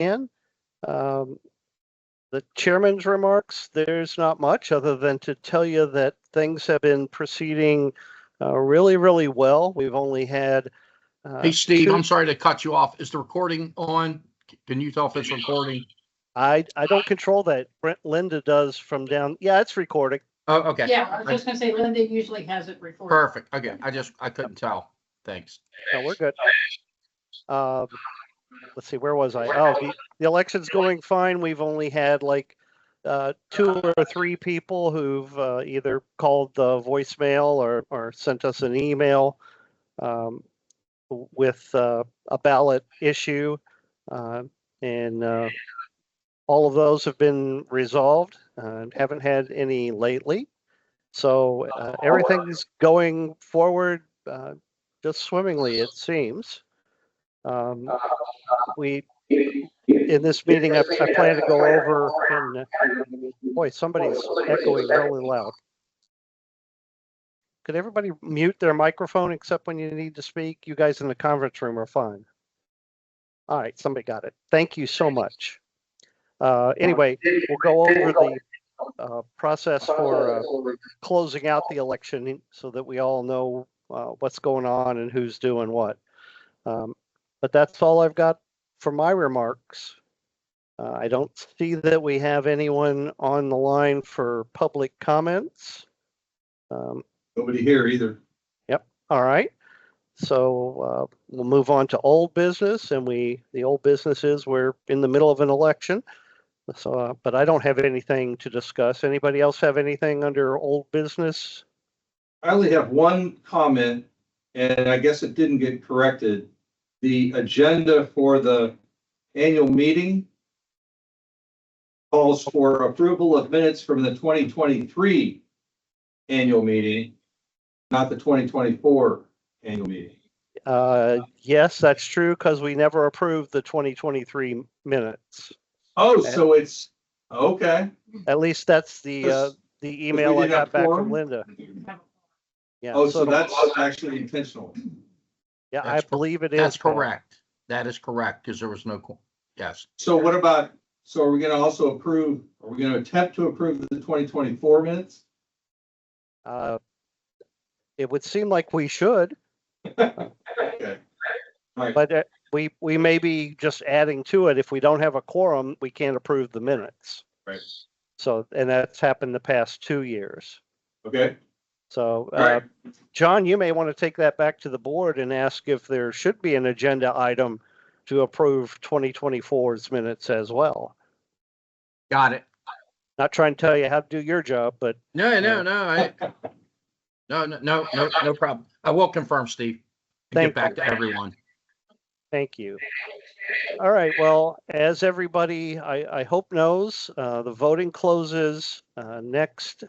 in. The chairman's remarks, there's not much other than to tell you that things have been proceeding really, really well. We've only had Hey, Steve, I'm sorry to cut you off. Is the recording on? Can you tell if it's recording? I don't control that. Linda does from down. Yeah, it's recording. Oh, okay. Yeah, I was just gonna say Linda usually has it recorded. Perfect. Okay. I couldn't tell. Thanks. No, we're good. Let's see, where was I? Oh, the election's going fine. We've only had like 2 or 3 people who've either called the voicemail or sent us an email with a ballot issue, and all of those have been resolved. Haven't had any lately, so everything's going forward just swimmingly, it seems. We in this meeting, I plan to go over and boy, somebody's echoing really loud. Could everybody mute their microphone except when you need to speak? You guys in the conference room are fine. All right, somebody got it. Thank you so much. Anyway, we'll go over the process for closing out the election so that we all know what's going on and who's doing what. But that's all I've got for my remarks. I don't see that we have anyone on the line for public comments. Nobody here either. Yep. All right. So we'll move on to old business, and the old business is we're in the middle of an election. So, but I don't have anything to discuss. Anybody else have anything under old business? I only have one comment, and I guess it didn't get corrected. The agenda for the annual meeting calls for approval of minutes from the 2023 annual meeting, not the 2024 annual meeting. Yes, that's true, because we never approved the 2023 minutes. Oh, so it's, okay. At least that's the email I got back from Linda. Yeah. Oh, so that's actually intentional. Yeah, I believe it is. That's correct. That is correct, because there was no, yes. So what about, so are we going to also approve, are we going to attempt to approve the 2024 minutes? It would seem like we should, Okay. All right. but we may be just adding to it. If we don't have a quorum, we can't approve the minutes. Right. So, and that's happened the past 2 years. Okay. So, All right. John, you may want to take that back to the board and ask if there should be an agenda item to approve 2024's minutes as well. Got it. Not trying to tell you how to do your job, but No. No problem. I will confirm, Steve. And get back to everyone. thank you. All right. Well, as everybody, I hope knows, the voting closes next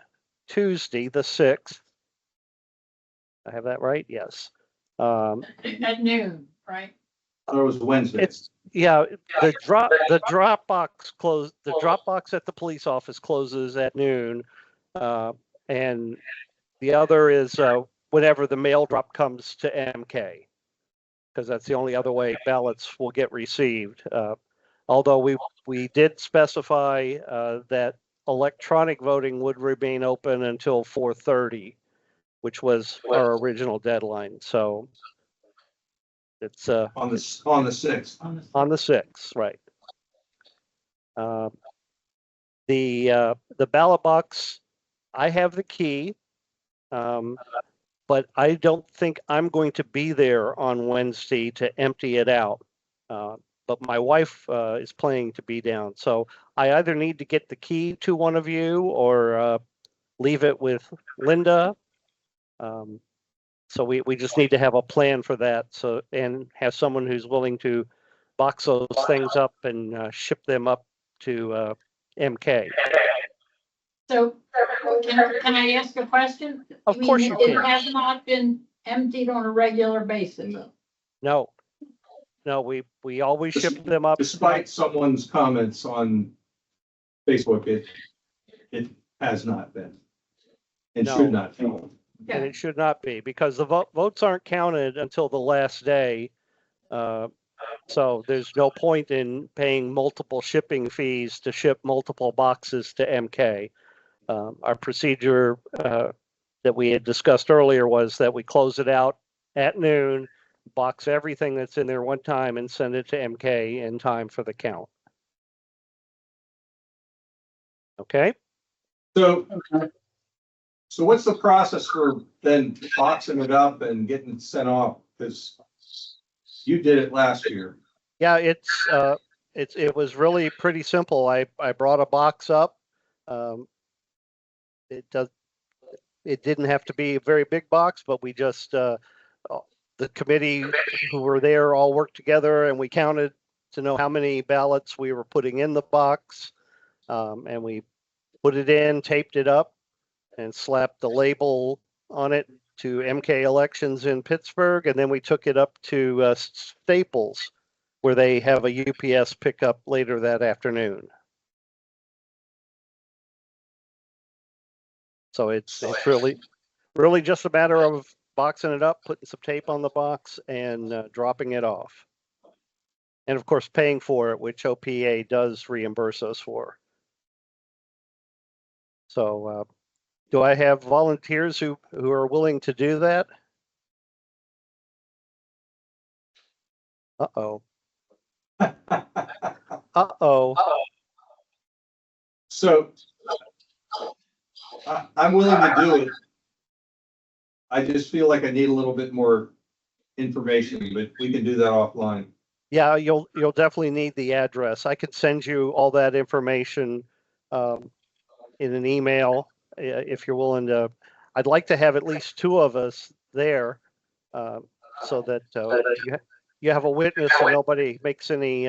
Tuesday, the 6th. I have that right? Yes. At noon, right? I thought it was Wednesday. It's yeah. The Dropbox closed. The Dropbox at the police office closes at noon, and the other is whenever the mail drop comes to MK, because that's the only other way ballots will get received. Although we did specify that electronic voting would remain open until 4:30, which was our original deadline. So it's On the 6th. on the 6th, right? The ballot box, I have the key, but I don't think I'm going to be there on Wednesday to empty it out. But my wife is planning to be down, so I either need to get the key to one of you or leave it with Linda. So we just need to have a plan for that. So, and have someone who's willing to box those things up and ship them up to MK. So can I ask a question? Of course you It can. has not been emptied on a regular basis. No, we always ship them up. Despite someone's comments on Facebook, it has not been. It No. should not be. And it should not be, because the votes aren't counted until the last day. So there's no point in paying multiple shipping fees to ship multiple boxes to MK. Our procedure that we had discussed earlier was that we close it out at noon, box everything that's in there one time, and send it to MK in time for the count. Okay? So, so what's the process for then boxing it up and getting it sent off? Because you did it last year. Yeah, it was really pretty simple. I brought a box up. It didn't have to be a very big box, but we just the committee who were there all worked together, and we counted to know how many ballots we were putting in the box, and we put it in, taped it up, and slapped the label on it to MK Elections in Pittsburgh, and then we took it up to Staples, where they have a UPS pickup later that afternoon. So it's really just a matter of boxing it up, putting some tape on the box, and dropping it off. And of course, paying for it, which OPA does reimburse us for. So do I have volunteers who are willing to do that? Uh-oh. Uh-oh. So I'm willing to do it. I just feel like I need a little bit more information, but we can do that offline. Yeah, you'll definitely need the address. I could send you all that information in an email if you're willing to. I'd like to have at least two of us there so that you have a witness and nobody makes any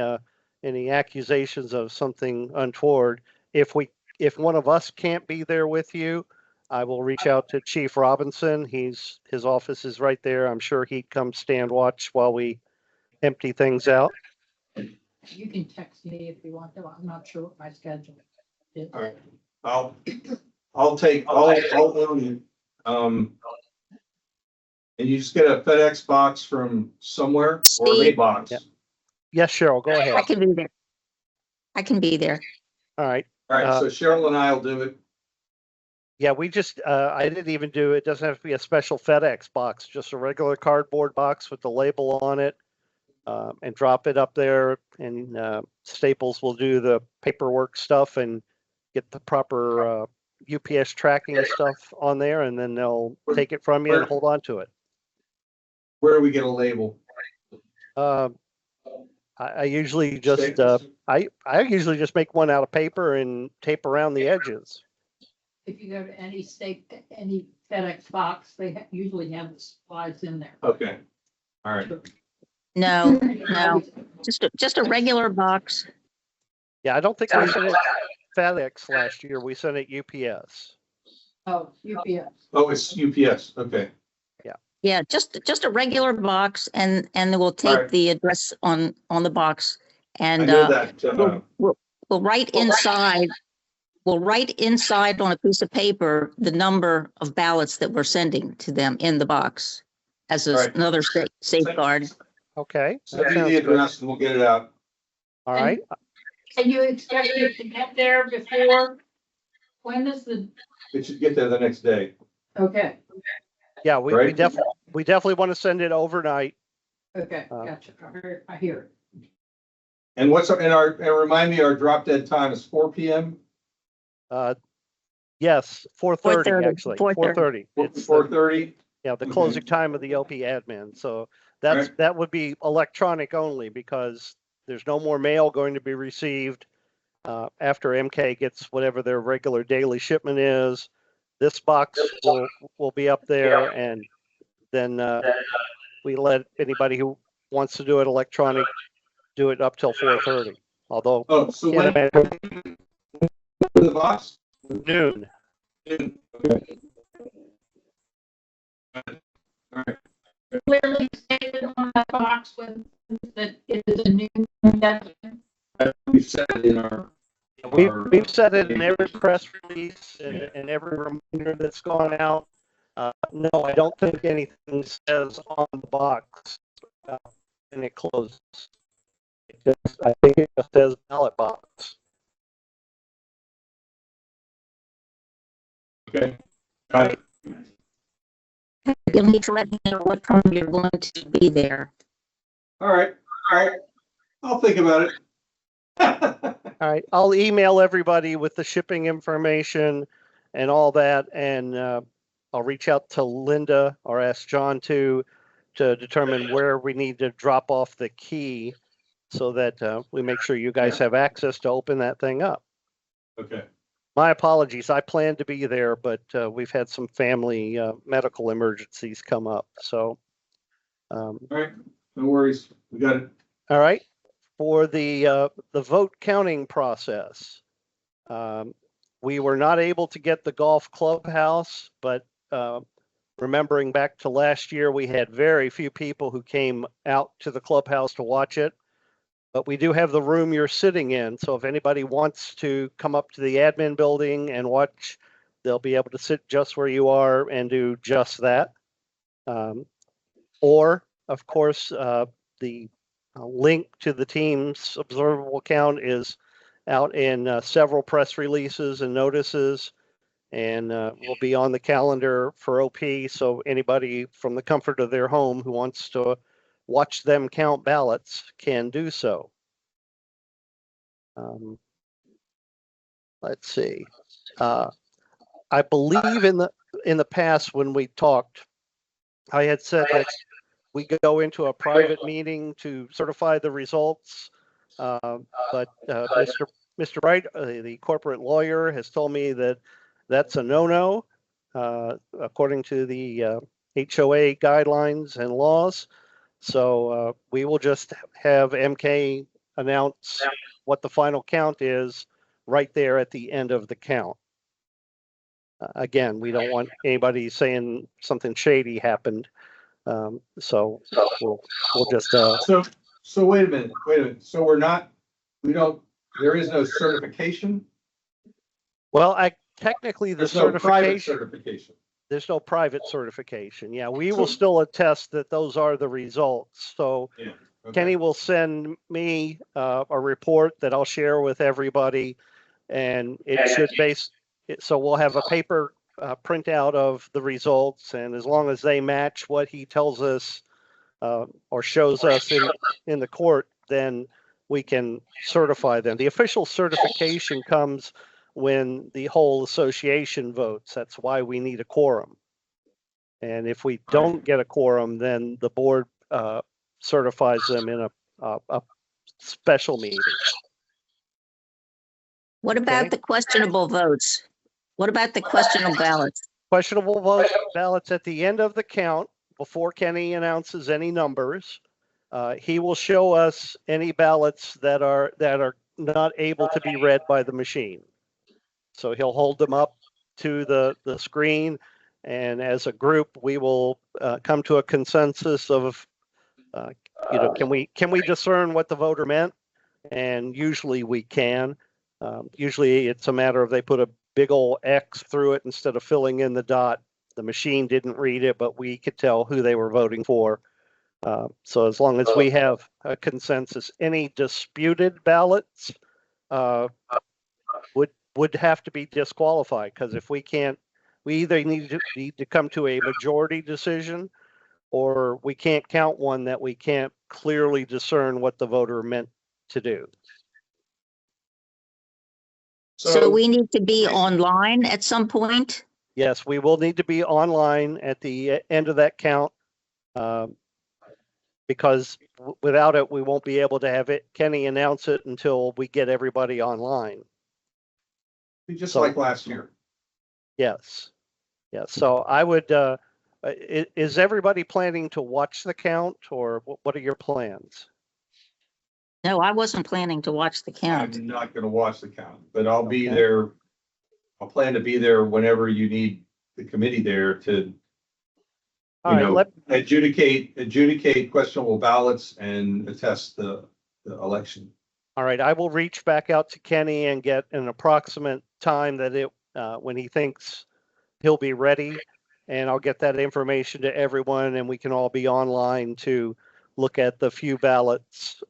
accusations of something untoward. If one of us can't be there with you, I will reach out to Chief Robinson. His office is right there. I'm sure he'd come stand watch while we empty things out. You can text me if you want to. I'm not sure what my schedule is. All right. I'll own it. And you just get a FedEx box from somewhere or a Steve? box. Yeah. Yes, Cheryl, go I ahead. can be there. I can be there. All right. All right, so Cheryl and I will do it. Yeah, we just, I didn't even do, it doesn't have to be a special FedEx box, just a regular cardboard box with the label on it, and drop it up there, and Staples will do the paperwork stuff and get the proper UPS tracking stuff on there, and then they'll take it from you and hold on to it. Where do we get a label? I usually just, Staples? I usually just make one out of paper and tape around the edges. If you go to any FedEx box, they usually have the supplies in there. Okay, all right. No, just a regular box. Yeah, I don't think we sent it FedEx last year. We sent it UPS. Oh, UPS. Oh, it's UPS, okay. Yeah, just a regular box, and we'll All tape right. the address on the box, I and know that, we'll write inside. We'll write inside on a piece of paper the number of ballots that we're sending to them in the box as All right. another safeguard. Okay. send that me sounds the good. address and we'll get it out. All right. Can you expect it to get there before? When is the, It should get there the next day. okay, Yeah, we Right. definitely want to send it overnight. okay, Uh, gotcha. I hear it. And and remind me, our drop dead time is 4 PM? Yes, 4:30 4:30, actually. 4:30. 4:30. It's 4:30? yeah, the Okay. closing time of the OP admin. So Right. that would be electronic only because there's no more mail going to be received after MK gets whatever their regular daily shipment is. This box will be up there, and then we let anybody who wants to do it electronic do it up till 4:30. Although Oh, so can't when, imagine the box? noon. Okay. All right. Clearly stated on that box with that it is a new deadline. We said it in our. We've said it in every press release and every reminder that's gone out. No, I don't think anything says on the box when it closes. I think it just says ballot box. Okay. Got it. You'll need to let me know what time you're going to be there. All right. I'll think about it. All right, I'll email everybody with the shipping information and all that, and I'll reach out to Linda or ask John to determine where we need to drop off the key so that we make sure you guys have access to open that thing up. Okay. My apologies, I planned to be there, but we've had some family medical emergencies come up, so. All right. No worries. We got it. All right, for the vote counting process, we were not able to get the golf clubhouse, but remembering back to last year, we had very few people who came out to the clubhouse to watch it. But we do have the room you're sitting in, so if anybody wants to come up to the admin building and watch, they'll be able to sit just where you are and do just that. Or, of course, the link to the team's observable count is out in several press releases and notices, and will be on the calendar for OP. So anybody from the comfort of their home who wants to watch them count ballots can do so. Let's see. I believe in the past when we talked, I had said that we go into a private meeting to certify the results, but Mr. Wright, the corporate lawyer, has told me that that's a no-no according to the HOA guidelines and laws. So we will just have MK announce what the final count is right there at the end of the count. Again, we don't want anybody saying something shady happened. So we'll just So wait a minute. So there is no certification? well, technically the There's no private certification, certification. there's no private certification. Yeah, we will still attest that those are the results. So Yeah. Okay. Kenny will send me a report that I'll share with everybody, and it should so we'll have a paper printout of the results, and as long as they match what he tells us or shows us in the court, then we can certify them. The official certification comes when the whole association votes. That's why we need a quorum. And if we don't get a quorum, then the board certifies them in a special meeting. What about Okay. the questionable votes? What about the questionable ballots? Questionable ballots at the end of the count, before Kenny announces any numbers. He will show us any ballots that are not able to be read by the machine. So he'll hold them up to the screen, and as a group, we will come to a consensus of, can we discern what the voter meant? And usually we can. Usually it's a matter of they put a big old X through it instead of filling in the dot. The machine didn't read it, but we could tell who they were voting for. So as long as we have a consensus, any disputed ballots would have to be disqualified, because if we can't, we either need to come to a majority decision, or we can't count one that we can't clearly discern what the voter meant to do. So we need to be online at some point? Yes, we will need to be online at the end of that count, because without it, we won't be able to have Kenny announce it until we get everybody online. Just like last year. Yes. Yeah. So I would, is everybody planning to watch the count, or what are your plans? No, I wasn't planning to watch the count. I'm not gonna watch the count, but I'll be Okay. there. I'll plan to be there whenever you need the committee there to, All right, adjudicate questionable ballots and attest the election. all right. I will reach back out to Kenny and get an approximate time that when he thinks he'll be ready, and I'll get that information to everyone, and we can all be online to look at the few ballots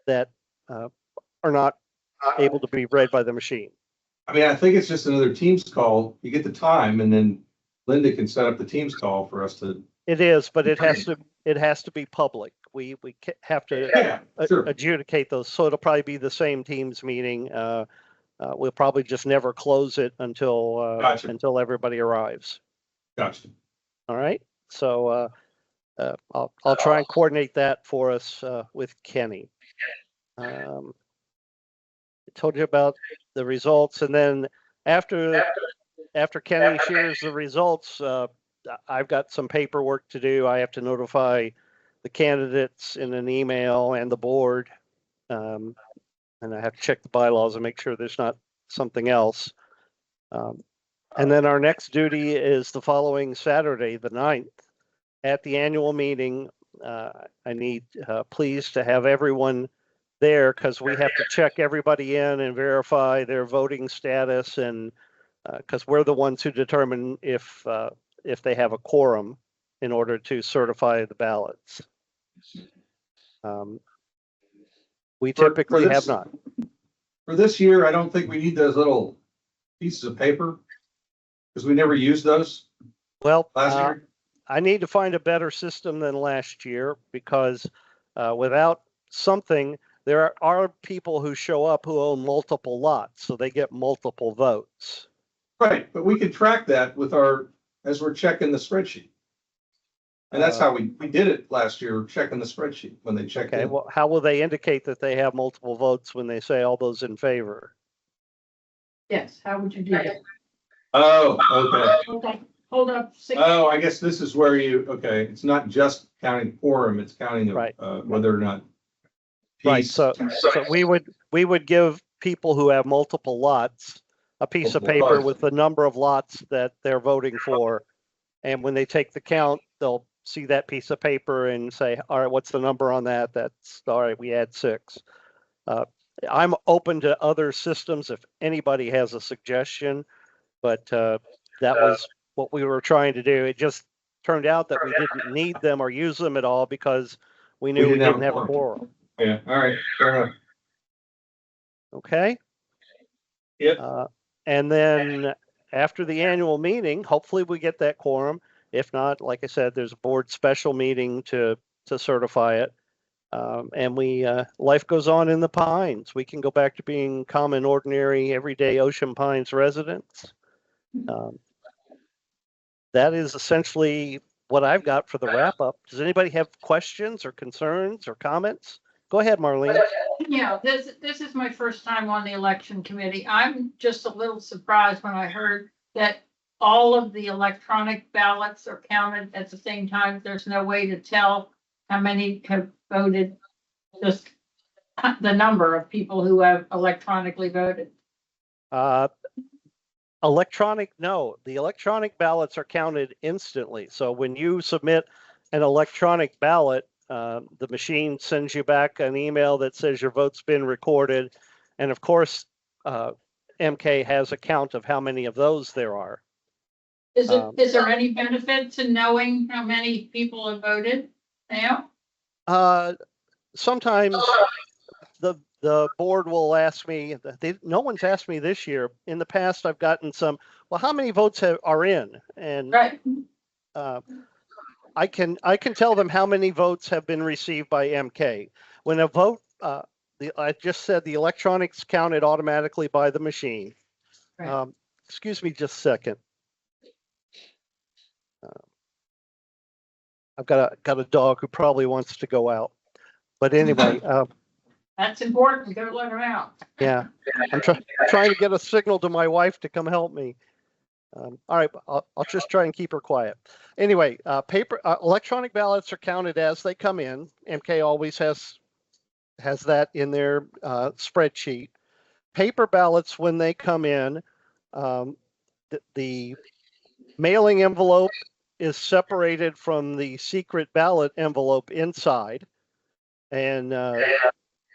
that are not able to be read by the machine. I mean, I think it's just another Teams call. You get the time and then Linda can set up the Teams call for us to. It is, but it has to be public. We have to Yeah, sure. adjudicate those. So it'll probably be the same Teams meeting. We'll probably just never close it until Gotcha. until everybody arrives. Gotcha. All right. So I'll try and coordinate that for us with Kenny. I told you about the results, and then after Kenny shares the results, I've got some paperwork to do. I have to notify the candidates in an email and the board, and I have to check the bylaws and make sure there's not something else. And then our next duty is the following Saturday, the 9th, at the annual meeting. I need please to have everyone there because we have to check everybody in and verify their voting status, and because we're the ones who determine if they have a quorum in order to certify the ballots. We typically have not. For this year, I don't think we need those little pieces of paper because we never used those Well, last year. I need to find a better system than last year because without something, there are people who show up who own multiple lots, so they get multiple votes. Right, but we can track that with as we're checking the spreadsheet. And that's how we did it last year, checking the spreadsheet when they checked Okay, in. well, how will they indicate that they have multiple votes when they say all those in favor? Yes, how would you do that? Oh, okay. Hold up. Oh, I guess this is where okay, it's not just counting quorum, it's counting Right. Whether or not. Right, piece- so we would give people who have multiple lots a piece of Multiple paper cards. with the number of lots that they're voting for. And when they take the count, they'll see that piece of paper and say, all right, what's the number on that? That's all right, we add 6. I'm open to other systems if anybody has a suggestion, but that was what we were trying to do. It just turned out that we didn't need them or use them at all because we knew we didn't have a quorum. Yeah, all right, fair enough. Okay? Yep. And then after the annual meeting, hopefully we get that quorum. If not, like I said, there's a board special meeting to certify it. And life goes on in the Pines. We can go back to being common, ordinary, everyday Ocean Pines residents. That is essentially what I've got for the wrap up. Does anybody have questions or concerns or comments? Go ahead, Marlene. Yeah, this is my first time on the election committee. I'm just a little surprised when I heard that all of the electronic ballots are counted at the same time. There's no way to tell how many have voted, just the number of people who have electronically voted. No, the electronic ballots are counted instantly. So when you submit an electronic ballot, the machine sends you back an email that says your vote's been recorded. And of course, MK has a count of how many of those there are. Is there any benefit to knowing how many people have voted now? Sometimes the board will ask me, no one's asked me this year. In the past, I've gotten some, well, how many votes are in? And Right. I can tell them how many votes have been received by MK. When a vote, I just said the electronics counted automatically by the machine. Right. Excuse me just a second. I've got a dog who probably wants to go out. But anyway, That's important. Go let them out. yeah, I'm trying to get a signal to my wife to come help me. All right, I'll just try and keep her quiet. Anyway, electronic ballots are counted as they come in. MK always has that in their spreadsheet. Paper ballots, when they come in, the mailing envelope is separated from the secret ballot envelope inside, and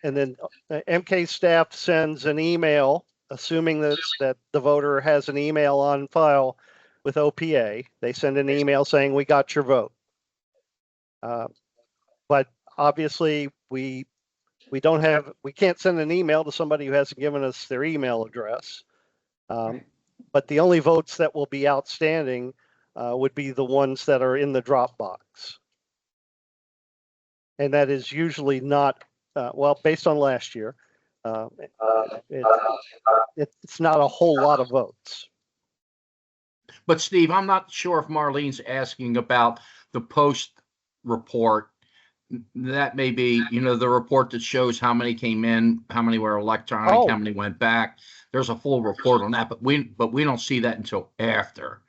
then MK staff sends an email, assuming that the voter has an email on file with OPA. They send an email saying, we got your vote. But obviously, we we can't send an email to somebody who hasn't given us their email address. Right. But the only votes that will be outstanding would be the ones that are in the Dropbox. And that is usually not, well, based on last year, it's not a whole lot of votes. But Steve, I'm not sure if Marlene's asking about the post report. That may be, the report that shows how many came in, how many were electronic, Oh. how many went back. There's a full report on that, but we don't see that until after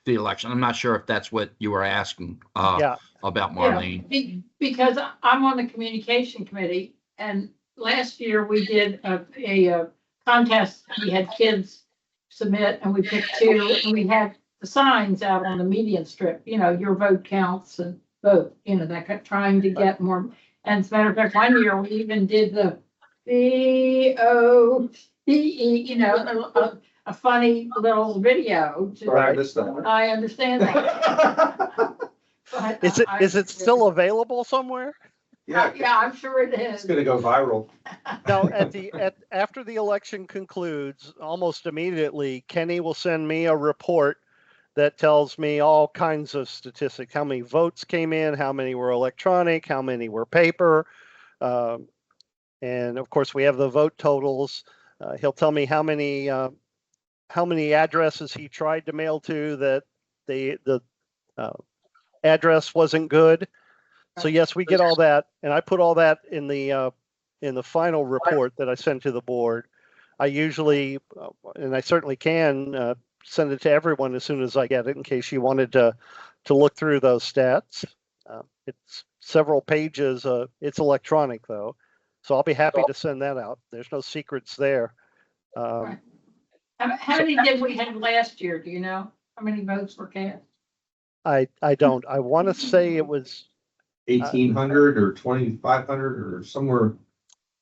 the election. I'm not sure if that's what you were asking Yeah. about, Yeah, Marlene. because I'm on the communication committee, and last year we did a contest. We had kids submit, and we picked two, and we had the signs out on the median strip, your vote counts and vote, that trying to get more. And as a matter of fact, one year we even did the VOTE, a funny little video. Right, this time. I understand that. But, Is it still available somewhere? Yeah, Yeah, I'm sure it it's is. gonna go viral. No, after the election concludes, almost immediately, Kenny will send me a report that tells me all kinds of statistics, how many votes came in, how many were electronic, how many were paper. And of course, we have the vote totals. He'll tell me how many addresses he tried to mail to that the address wasn't good. So yes, we get all that, and I put all that in the final report that I send to the board. I usually, and I certainly can, send it to everyone as soon as I get it, in case you wanted to look through those stats. It's several pages. It's electronic though, so I'll be happy to send that out. There's no secrets there. Right. How many did we have last year? Do you know? How many votes were cast? I don't. I want to say it was. 1,800 or 2,500 or somewhere.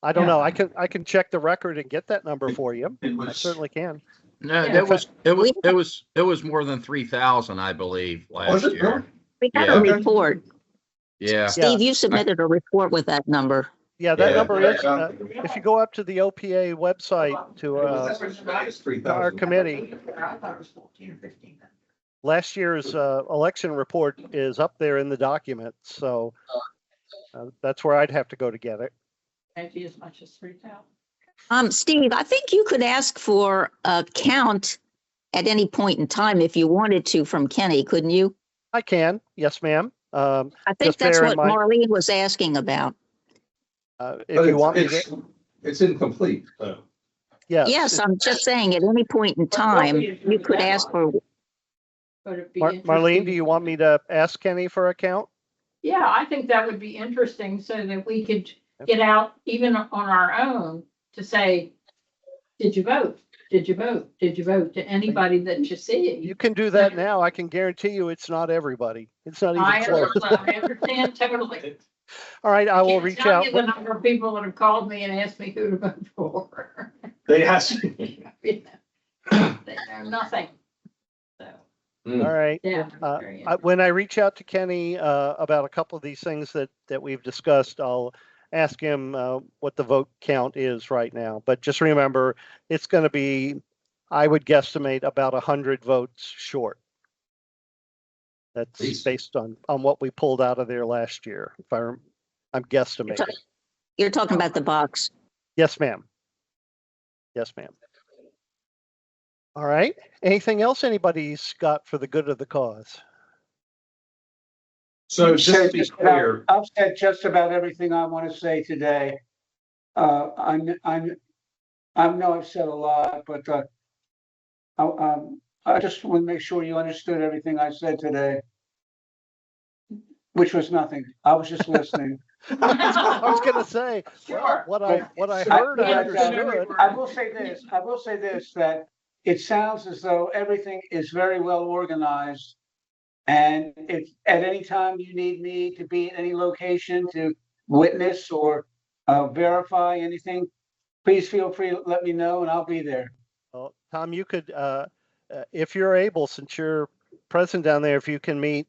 I don't Yeah. know. I can check the record and get that number for you. It I was, certainly can. No, Yeah. it was more than 3,000, I believe, last was it year. really? We got Yeah. a Okay. report. Yeah. Steve, you submitted a report with that number. Yeah, that Yeah. number is. If you go up to the OPA website to It's 3,000. our committee, I thought it was 14 or 15. last year's election report is up there in the document. So that's where I'd have to go to get it. Maybe as much as 3,000. Steve, I think you could ask for a count at any point in time if you wanted to from Kenny, couldn't you? I can. Yes, ma'am. I think Just that's bear in what mind- Marlene was asking about. If But you want me to, it's incomplete, though. Yes, I'm just saying at any point in time, you could ask for, But it'd be Marlene, interesting. do you want me to ask Kenny for a count? Yeah, I think that would be interesting so that we could get out even on our own to say, did you vote? Did you vote? Did you vote to anybody that you see? You can do that now. I can guarantee you it's not everybody. It's not I even close. understand totally. All right, I will Can't reach tell out. you the number of people that have called me and asked me who to vote for. They asked. They know nothing. So, All right. yeah. Uh, very When I reach out to Kenny about a couple of these things that we've discussed, I'll ask him what the vote count is right now. But just remember, it's going to be, I would guesstimate, about 100 votes short. That's Jeez. based on what we pulled out of there last year. If I'm guesstimating. you're talking about the box. Yes, ma'am. Yes, ma'am. All right. Anything else anybody's got for the good of the cause? So just to be clear, I've said just about everything I want to say today. I know I've said a lot, but I just want to make sure you understood everything I said today, which was nothing. I was just listening. I was going to say Sure. what I heard. I understood. I will say this, that it sounds as though everything is very well organized. And if at any time you need me to be at any location to witness or verify anything, please feel free to let me know and I'll be there. Well, Tom, you could, if you're able, since you're present down there, if you can meet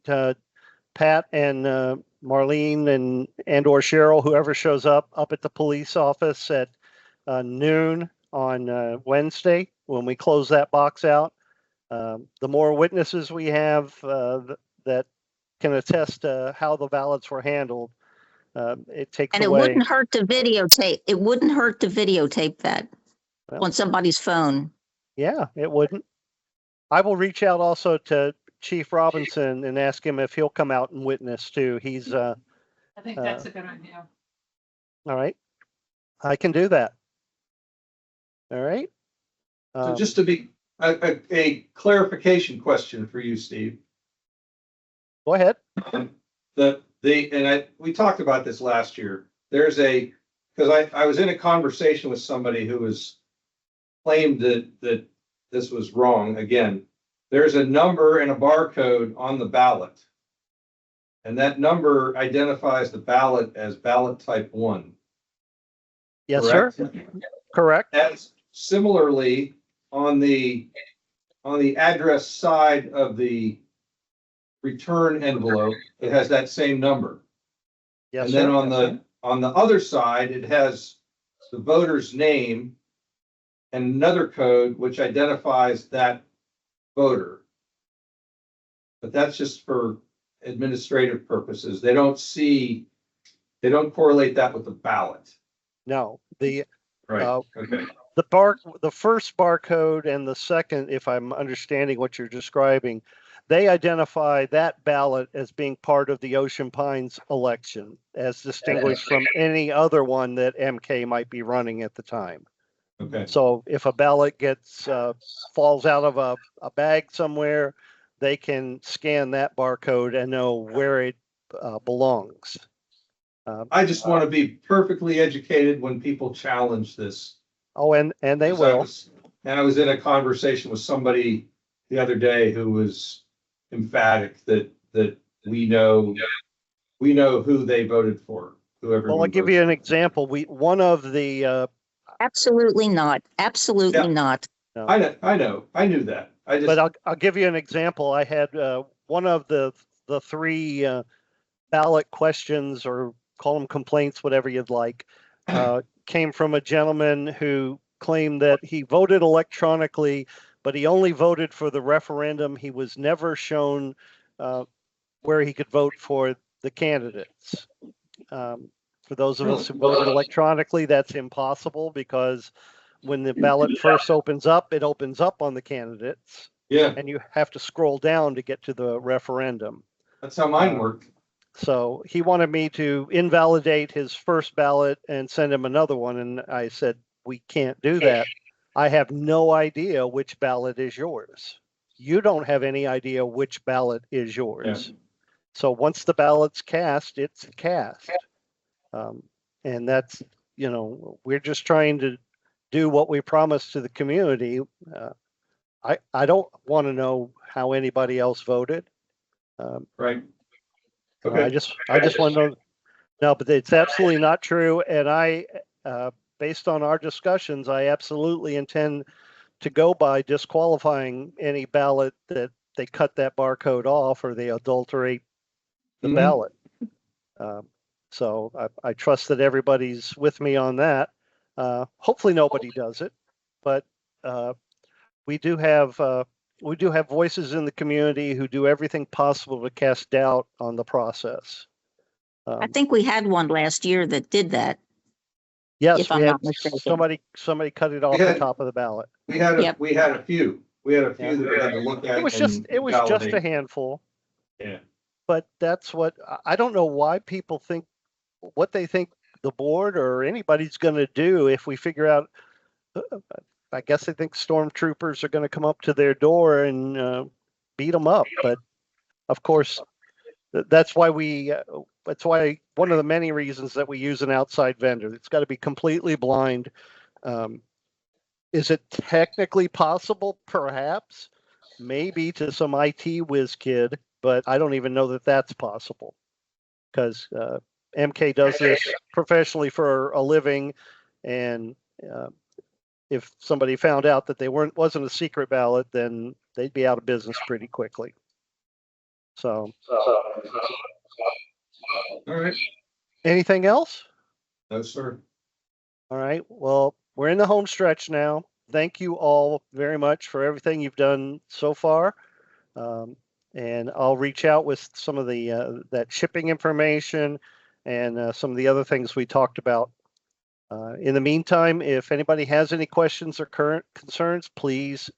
Pat and Marlene and or Cheryl, whoever shows up at the police office at noon on Wednesday when we close that box out. The more witnesses we have that can attest to how the ballots were handled, it takes And it away. wouldn't hurt to videotape. It wouldn't hurt to videotape that Well, on somebody's phone. yeah, it wouldn't. I will reach out also to Chief Robinson and ask him if he'll come out and witness too. He's I think that's a good idea. all right. I can do that. All right. So just to be, a clarification question for you, Steve. Go ahead. We talked about this last year. Because I was in a conversation with somebody who claimed that this was wrong. Again, there's a number and a barcode on the ballot. And that number identifies the ballot as ballot type 1. Yes, correct? sir. Correct. As similarly on the address side of the return envelope, it has that same number. Yes, And then sir. on the other side, it has the voter's name and another code which identifies that voter. But that's just for administrative purposes. They don't correlate that with the ballot. No, the Right. Uh, Okay. the first barcode and the second, if I'm understanding what you're describing, they identify that ballot as being part of the Ocean Pines election, as distinguished from any other one that MK might be running at the time. Okay. So if a ballot gets falls out of a bag somewhere, they can scan that barcode and know where it belongs. I just want to be perfectly educated when people challenge this. Oh, and they Because I will. was in a conversation with somebody the other day who was emphatic that we know who they voted for, whoever. Well, I'll give you an example. One of the Absolutely not. Absolutely Yeah. not. I know, I knew that. but I'll give you an example. I had one of the three ballot questions, or call them complaints, whatever you'd like, came from a gentleman who claimed that he voted electronically, but he only voted for the referendum. He was never shown where he could vote for the candidates. For those of us who voted electronically, that's impossible because when the ballot first opens up, it opens up on the candidates, Yeah, and you have to scroll down to get to the referendum. that's how mine worked. So he wanted me to invalidate his first ballot and send him another one. And I said, we can't do that. I have no idea which ballot is yours. You don't have any idea which ballot is yours. So once the ballot's cast, it's cast. And that's, we're just trying to do what we promised to the community. I don't want to know how anybody else voted. Right. I Okay. just want to know. No, but it's absolutely not true. And based on our discussions, I absolutely intend to go by disqualifying any ballot that they cut that barcode off or they adulterate the Mhm. ballot. So I trust that everybody's with me on that. Hopefully nobody does it, but we do have voices in the community who do everything possible to cast doubt on the process. I think we had one last year that did that. Yes, if I'm we had not mistaken. somebody cut it off We the had- top of the ballot. We had Yep. a few. We had a few Yeah. that we had to look at. It was just a validate. handful. Yeah. But that's what I don't know why people think what they think the board or anybody's going to do if we figure out. I guess they think stormtroopers are going to come up to their door and beat them up. But of course, that's why one of the many reasons that we use an outside vendor. It's got to be completely blind. Is it technically possible? Perhaps, maybe to some IT whiz kid, but I don't even know that that's possible because MK does this professionally for a living, and if somebody found out that they wasn't a secret ballot, then they'd be out of business pretty quickly. So All right. Anything else? No, sir. All right. Well, we're in the home stretch now. Thank you all very much for everything you've done so far. And I'll reach out with some of the that shipping information and some of the other things we talked about. In the meantime, if anybody has any questions or current concerns, please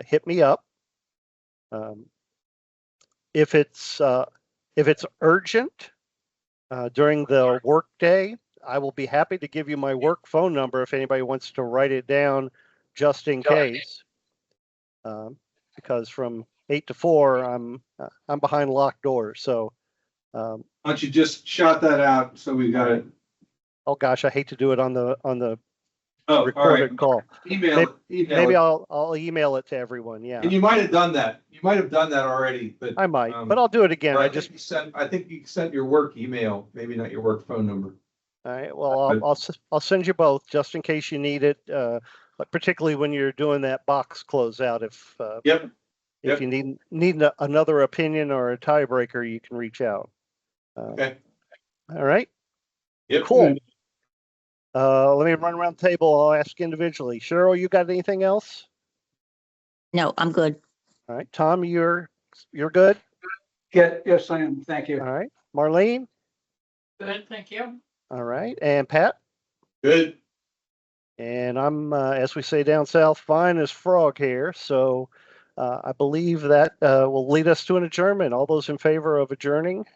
hit me up. If it's urgent during the workday, I will be happy to give you my work phone number if anybody wants to write it down just in case. Because from 8 to 4, I'm behind locked doors. So, Why don't you just shout that out so we got it? oh gosh, I hate to do it on the Oh, all recorded right. call. Email Maybe it. I'll email it to everyone. Yeah, And you might have done that. You might have done that already, but. I might, but I'll do it again. or I I just think you sent, I think you sent your work email, maybe not your work phone number. All right. Well, I'll send you both just in case you need it, but particularly when you're doing that box closeout. Yep. If you need another opinion or a tiebreaker, you can reach out. Okay. All right. Yep. Cool. Let me run around the table. I'll ask individually. Cheryl, you got anything else? No, I'm good. All right. Tom, you're good. Yes, I am. Thank you. All right. Marlene. Good, thank you. All right. And Pat. Good. And I'm, as we say down south, fine as frog hair. So I believe that will lead us to an adjournment. All those in favor of adjourning,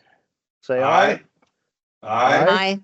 say aye. Aye. Aye. Bye.